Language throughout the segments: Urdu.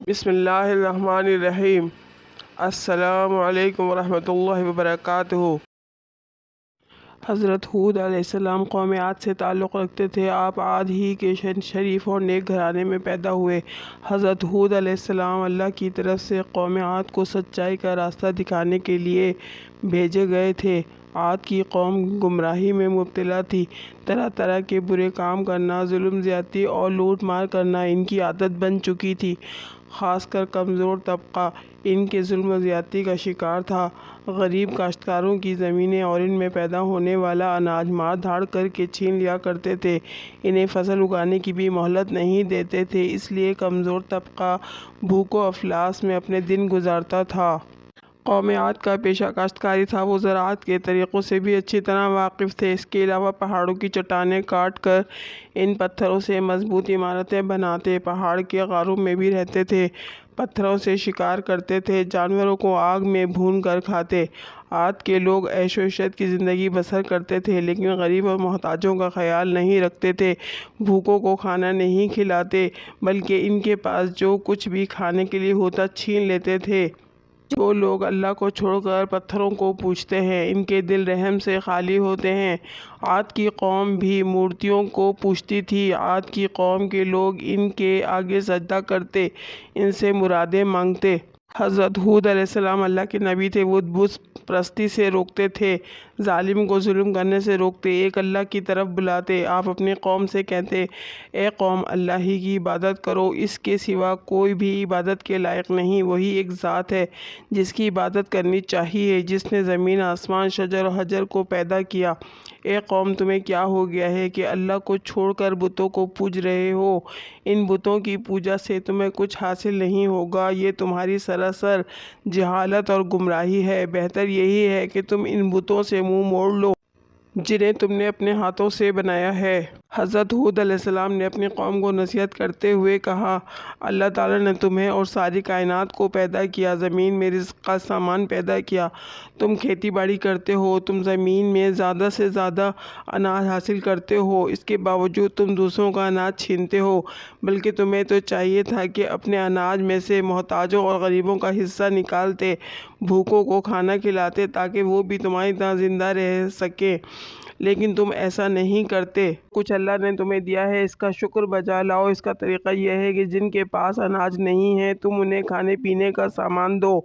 بسم اللہ الرحمن الرحیم۔ السلام علیکم ورحمۃ اللہ وبرکاتہ۔ حضرت ہود علیہ السلام قوم عاد سے تعلق رکھتے تھے۔ آپ عاد ہی کے شریف اور نیک گھرانے میں پیدا ہوئے۔ حضرت ہود علیہ السلام اللہ کی طرف سے قوم عاد کو سچائی کا راستہ دکھانے کے لیے بھیجے گئے تھے۔ عاد کی قوم گمراہی میں مبتلا تھی۔ طرح طرح کے برے کام کرنا، ظلم زیادتی اور لوٹ مار کرنا ان کی عادت بن چکی تھی۔ خاص کر کمزور طبقہ ان کے ظلم و زیادتی کا شکار تھا۔ غریب کاشتکاروں کی زمینیں اور ان میں پیدا ہونے والا اناج مار دھاڑ کر کے چھین لیا کرتے تھے۔ انہیں فصل اگانے کی بھی مہلت نہیں دیتے تھے، اس لیے کمزور طبقہ بھوک و افلاس میں اپنے دن گزارتا تھا۔ قوم عاد کا پیشہ کاشتکاری تھا۔ وہ زراعت کے طریقوں سے بھی اچھی طرح واقف تھے۔ اس کے علاوہ پہاڑوں کی چٹانیں کاٹ کر ان پتھروں سے مضبوط عمارتیں بناتے، پہاڑ کے غاروں میں بھی رہتے تھے، پتھروں سے شکار کرتے تھے، جانوروں کو آگ میں بھون کر کھاتے۔ عاد کے لوگ عیش و عشرت کی زندگی بسر کرتے تھے، لیکن غریب اور محتاجوں کا خیال نہیں رکھتے تھے۔ بھوکوں کو کھانا نہیں کھلاتے، بلکہ ان کے پاس جو کچھ بھی کھانے کے لیے ہوتا چھین لیتے تھے۔ جو لوگ اللہ کو چھوڑ کر پتھروں کو پوجتے ہیں، ان کے دل رحم سے خالی ہوتے ہیں۔ عاد کی قوم بھی مورتیوں کو پوجتی تھی۔ عاد کی قوم کے لوگ ان کے آگے سجدہ کرتے، ان سے مرادیں مانگتے۔ حضرت ہود علیہ السلام اللہ کے نبی تھے۔ وہ بت پرستی سے روکتے تھے، ظالم کو ظلم کرنے سے روکتے، ایک اللہ کی طرف بلاتے۔ آپ اپنی قوم سے کہتے، اے قوم، اللہ ہی کی عبادت کرو، اس کے سوا کوئی بھی عبادت کے لائق نہیں۔ وہی ایک ذات ہے جس کی عبادت کرنی چاہیے، جس نے زمین، آسمان، شجر و حجر کو پیدا کیا۔ اے قوم، تمہیں کیا ہو گیا ہے کہ اللہ کو چھوڑ کر بتوں کو پوج رہے ہو؟ ان بتوں کی پوجا سے تمہیں کچھ حاصل نہیں ہوگا، یہ تمہاری سراسر جہالت اور گمراہی ہے۔ بہتر یہی ہے کہ تم ان بتوں سے منہ موڑ لو جنہیں تم نے اپنے ہاتھوں سے بنایا ہے۔ حضرت ہود علیہ السلام نے اپنی قوم کو نصیحت کرتے ہوئے کہا، اللہ تعالیٰ نے تمہیں اور ساری کائنات کو پیدا کیا، زمین میں رزق کا سامان پیدا کیا، تم کھیتی باڑی کرتے ہو، تم زمین میں زیادہ سے زیادہ اناج حاصل کرتے ہو، اس کے باوجود تم دوسروں کا اناج چھینتے ہو۔ بلکہ تمہیں تو چاہیے تھا کہ اپنے اناج میں سے محتاجوں اور غریبوں کا حصہ نکالتے، بھوکوں کو کھانا کھلاتے تاکہ وہ بھی تمہاری طرح زندہ رہ سکیں، لیکن تم ایسا نہیں کرتے۔ کچھ اللہ نے تمہیں دیا ہے، اس کا شکر بجا لاؤ۔ اس کا طریقہ یہ ہے کہ جن کے پاس اناج نہیں ہے تم انہیں کھانے پینے کا سامان دو۔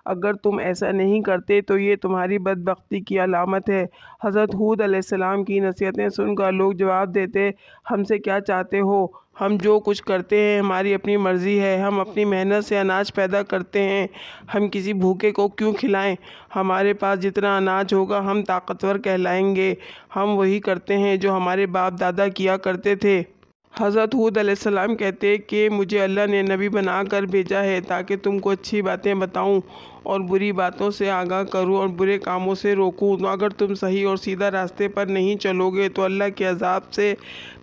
اگر تم ایسا نہیں کرتے تو یہ تمہاری بدبختی کی علامت ہے۔ حضرت ہود علیہ السلام کی نصیحتیں سن کر لوگ جواب دیتے، ہم سے کیا چاہتے ہو؟ ہم جو کچھ کرتے ہیں ہماری اپنی مرضی ہے، ہم اپنی محنت سے اناج پیدا کرتے ہیں، ہم کسی بھوکے کو کیوں کھلائیں؟ ہمارے پاس جتنا اناج ہوگا ہم طاقتور کہلائیں گے۔ ہم وہی کرتے ہیں جو ہمارے باپ دادا کیا کرتے تھے۔ حضرت ہود علیہ السلام کہتے کہ مجھے اللہ نے نبی بنا کر بھیجا ہے تاکہ تم کو اچھی باتیں بتاؤں اور بری باتوں سے آگاہ کروں اور برے کاموں سے روکوں۔ اگر تم صحیح اور سیدھا راستے پر نہیں چلو گے تو اللہ کے عذاب سے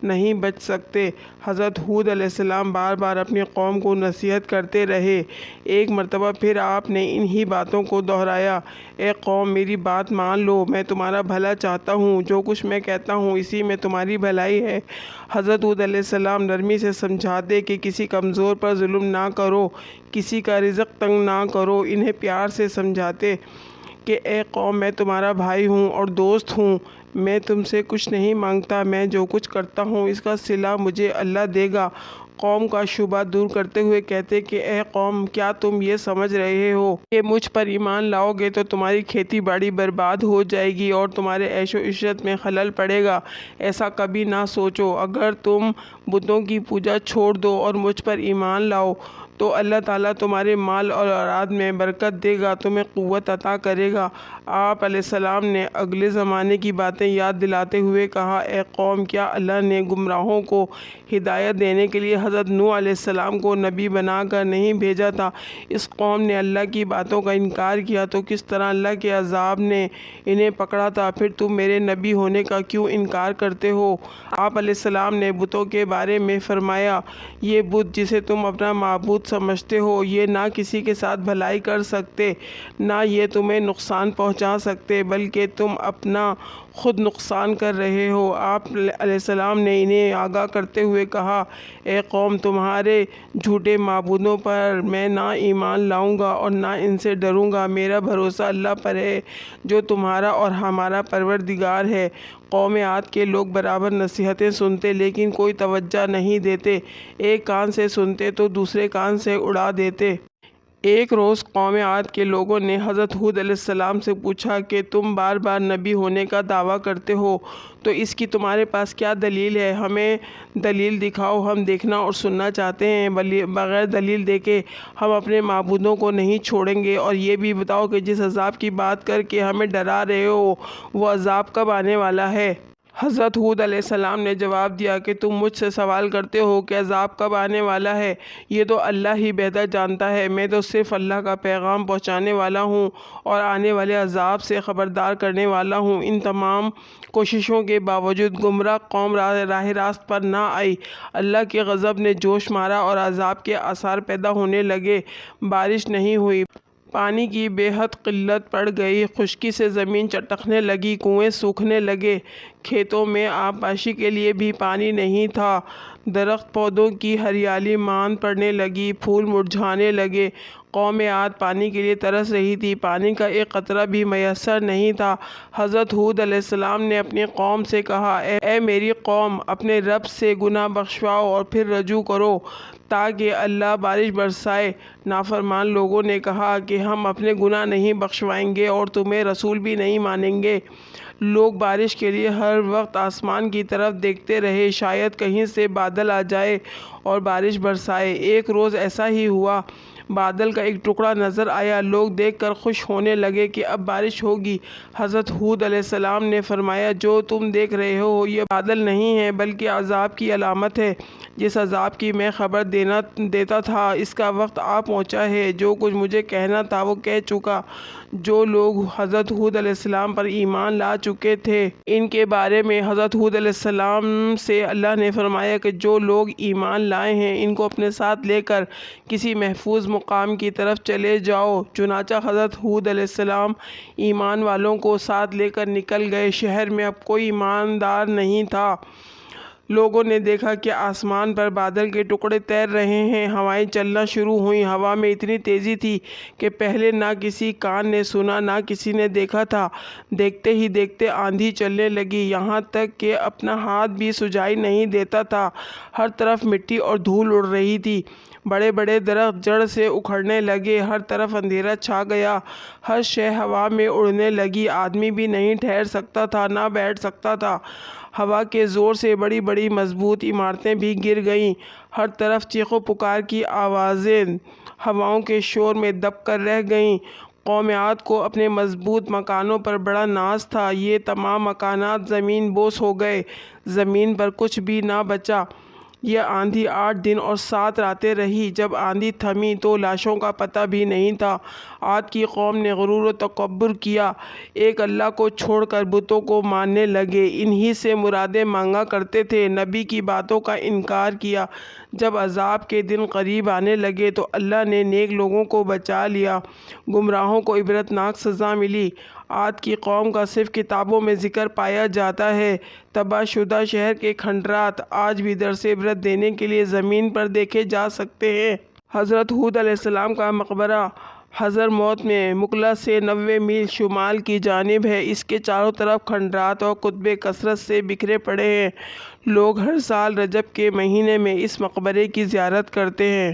نہیں بچ سکتے۔ حضرت ہود علیہ السلام بار بار اپنی قوم کو نصیحت کرتے رہے۔ ایک مرتبہ پھر آپ نے انہی باتوں کو دہرایا، اے قوم، میری بات مان لو، میں تمہارا بھلا چاہتا ہوں، جو کچھ میں کہتا ہوں اسی میں تمہاری بھلائی ہے۔ حضرت ہود علیہ السلام نرمی سے سمجھاتے کہ کسی کمزور پر ظلم نہ کرو، کسی کا رزق تنگ نہ کرو۔ انہیں پیار سے سمجھاتے کہ اے قوم، میں تمہارا بھائی ہوں اور دوست ہوں، میں تم سے کچھ نہیں مانگتا، میں جو کچھ کرتا ہوں اس کا صلہ مجھے اللہ دے گا۔ قوم کا شبہ دور کرتے ہوئے کہتے کہ اے قوم، کیا تم یہ سمجھ رہے ہو کہ مجھ پر ایمان لاؤ گے تو تمہاری کھیتی باڑی برباد ہو جائے گی اور تمہارے عیش و عشرت میں خلل پڑے گا؟ ایسا کبھی نہ سوچو۔ اگر تم بتوں کی پوجا چھوڑ دو اور مجھ پر ایمان لاؤ تو اللہ تعالیٰ تمہارے مال اور اولاد میں برکت دے گا، تمہیں قوت عطا کرے گا۔ آپ علیہ السلام نے اگلے زمانے کی باتیں یاد دلاتے ہوئے کہا، اے قوم، کیا اللہ نے گمراہوں کو ہدایت دینے کے لیے حضرت نوح علیہ السلام کو نبی بنا کر نہیں بھیجا تھا؟ اس قوم نے اللہ کی باتوں کا انکار کیا تو کس طرح اللہ کے عذاب نے انہیں پکڑا تھا۔ پھر تم میرے نبی ہونے کا کیوں انکار کرتے ہو؟ آپ علیہ السلام نے بتوں کے بارے میں فرمایا، یہ بت جسے تم اپنا معبود سمجھتے ہو، یہ نہ کسی کے ساتھ بھلائی کر سکتے، نہ یہ تمہیں نقصان پہنچا سکتے، بلکہ تم اپنا خود نقصان کر رہے ہو۔ آپ علیہ السلام نے انہیں آگاہ کرتے ہوئے کہا، اے قوم، تمہارے جھوٹے معبودوں پر میں نہ ایمان لاؤں گا اور نہ ان سے ڈروں گا۔ میرا بھروسہ اللہ پر ہے جو تمہارا اور ہمارا پروردگار ہے۔ قوم عاد کے لوگ برابر نصیحتیں سنتے لیکن کوئی توجہ نہیں دیتے، ایک کان سے سنتے تو دوسرے کان سے اڑا دیتے۔ ایک روز قوم عاد کے لوگوں نے حضرت ہود علیہ السلام سے پوچھا کہ تم بار بار نبی ہونے کا دعویٰ کرتے ہو تو اس کی تمہارے پاس کیا دلیل ہے؟ ہمیں دلیل دکھاؤ، ہم دیکھنا اور سننا چاہتے ہیں۔ بغیر دلیل دیکھے ہم اپنے معبودوں کو نہیں چھوڑیں گے۔ اور یہ بھی بتاؤ کہ جس عذاب کی بات کر کے ہمیں ڈرا رہے ہو وہ عذاب کب آنے والا ہے؟ حضرت ہود علیہ السلام نے جواب دیا کہ تم مجھ سے سوال کرتے ہو کہ عذاب کب آنے والا ہے، یہ تو اللہ ہی بہتر جانتا ہے۔ میں تو صرف اللہ کا پیغام پہنچانے والا ہوں اور آنے والے عذاب سے خبردار کرنے والا ہوں۔ ان تمام کوششوں کے باوجود گمراہ قوم راہ راست پر نہ آئی۔ اللہ کے غضب نے جوش مارا اور عذاب کے آثار پیدا ہونے لگے۔ بارش نہیں ہوئی، پانی کی بے حد قلت پڑ گئی، خشکی سے زمین چٹکنے لگی، کنویں سوکھنے لگے، کھیتوں میں آبپاشی کے لیے بھی پانی نہیں تھا، درخت پودوں کی ہریالی ماند پڑنے لگی، پھول مرجھانے لگے۔ قوم عاد پانی کے لیے ترس رہی تھی، پانی کا ایک قطرہ بھی میسر نہیں تھا۔ حضرت ہود علیہ السلام نے اپنی قوم سے کہا، اے میری قوم، اپنے رب سے گناہ بخشواؤ اور پھر رجوع کرو تاکہ اللہ بارش برسائے۔ نافرمان لوگوں نے کہا کہ ہم اپنے گناہ نہیں بخشوائیں گے اور تمہیں رسول بھی نہیں مانیں گے۔ لوگ بارش کے لیے ہر وقت آسمان کی طرف دیکھتے رہے، شاید کہیں سے بادل آ جائے اور بارش برسائے۔ ایک روز ایسا ہی ہوا، بادل کا ایک ٹکڑا نظر آیا، لوگ دیکھ کر خوش ہونے لگے کہ اب بارش ہوگی۔ حضرت ہود علیہ السلام نے فرمایا، جو تم دیکھ رہے ہو یہ بادل نہیں ہے بلکہ عذاب کی علامت ہے۔ جس عذاب کی میں خبر دیتا تھا اس کا وقت آ پہنچا ہے، جو کچھ مجھے کہنا تھا وہ کہہ چکا۔ جو لوگ حضرت ہود علیہ السلام پر ایمان لا چکے تھے ان کے بارے میں حضرت ہود علیہ السلام سے اللہ نے فرمایا کہ جو لوگ ایمان لائے ہیں ان کو اپنے ساتھ لے کر کسی محفوظ مقام کی طرف چلے جاؤ۔ چنانچہ حضرت ہود علیہ السلام ایمان والوں کو ساتھ لے کر نکل گئے۔ شہر میں اب کوئی ایماندار نہیں تھا۔ لوگوں نے دیکھا کہ آسمان پر بادل کے ٹکڑے تیر رہے ہیں، ہوائیں چلنا شروع ہوئیں۔ ہوا میں اتنی تیزی تھی کہ پہلے نہ کسی کان نے سنا نہ کسی نے دیکھا تھا۔ دیکھتے ہی دیکھتے آندھی چلنے لگی، یہاں تک کہ اپنا ہاتھ بھی سجائی نہیں دیتا تھا۔ ہر طرف مٹی اور دھول اڑ رہی تھی، بڑے بڑے درخت جڑ سے اکھڑنے لگے، ہر طرف اندھیرا چھا گیا، ہر شے ہوا میں اڑنے لگی، آدمی بھی نہیں ٹھہر سکتا تھا نہ بیٹھ سکتا تھا۔ ہوا کے زور سے بڑی بڑی مضبوط عمارتیں بھی گر گئیں، ہر طرف چیخ و پکار کی آوازیں ہواؤں کے شور میں دب کر رہ گئیں۔ قوم عاد کو اپنے مضبوط مکانوں پر بڑا ناز تھا، یہ تمام مکانات زمین بوس ہو گئے، زمین پر کچھ بھی نہ بچا۔ یہ آندھی 8 دن اور 7 راتیں رہی۔ جب آندھی تھمی تو لاشوں کا پتہ بھی نہیں تھا۔ عاد کی قوم نے غرور و تکبر کیا، ایک اللہ کو چھوڑ کر بتوں کو ماننے لگے، انہی سے مرادیں مانگا کرتے تھے، نبی کی باتوں کا انکار کیا۔ جب عذاب کے دن قریب آنے لگے تو اللہ نے نیک لوگوں کو بچا لیا، گمراہوں کو عبرتناک سزا ملی۔ عاد کی قوم کا صرف کتابوں میں ذکر پایا جاتا ہے۔ تباہ شدہ شہر کے کھنڈرات آج بھی درس عبرت دینے کے لیے زمین پر دیکھے جا سکتے ہیں۔ حضرت ہود علیہ السلام کا مقبرہ حضرموت میں مقلا سے 90 میل شمال کی جانب ہے۔ اس کے چاروں طرف کھنڈرات اور کتبے کثرت سے بکھرے پڑے ہیں۔ لوگ ہر سال رجب کے مہینے میں اس مقبرے کی زیارت کرتے ہیں۔